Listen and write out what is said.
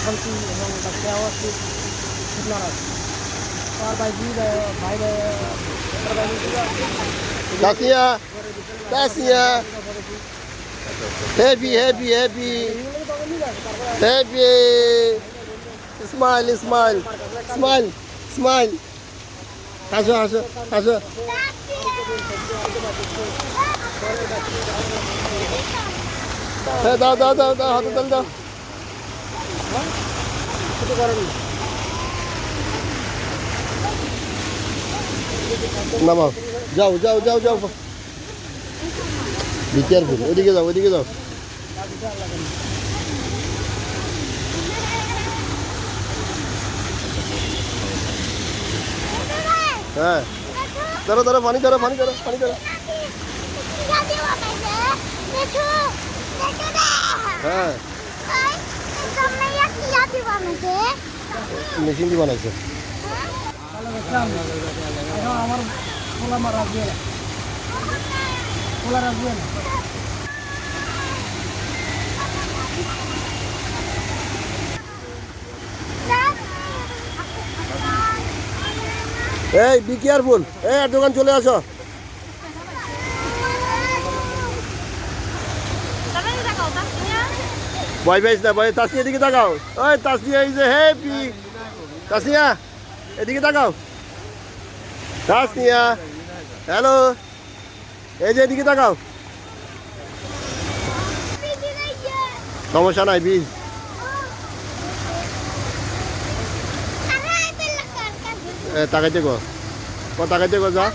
শান্তি এবং দেওয়া ঠিক নারাজ আর ভাই ভাই Tasia Tasia happy happy happy happy smile smile smile smile হাসো হাসো হাসো হ্যাঁ দাও দাও দাও দাও হাতে তাল দাও কিছু করেন নামাও যাও যাও যাও যাও বি কেয়ারফুল ওইদিকে যাও ওইদিকে যাও হ্যাঁ ধরো ধরো পানি ধরো পানি ধরো পানি ধরো হ্যাঁ মেশিন দিয়ে বানাইছে আমার খোলা মারা দিয়ে খোলা রাখবে না এই বি কেয়ারফুল এই আর দোকান চলে আসো ভয় পাইস না ভয় তাসনিয়া এদিকে তাকাও ওই তাসনিয়া এই যে হ্যাপি তাসনিয়া এদিকে তাকাও তাসনিয়া হ্যালো এই যে এদিকে তাকাও সমস্যা নাই বীজ তাকাইতে গো তাকাইতে গো যা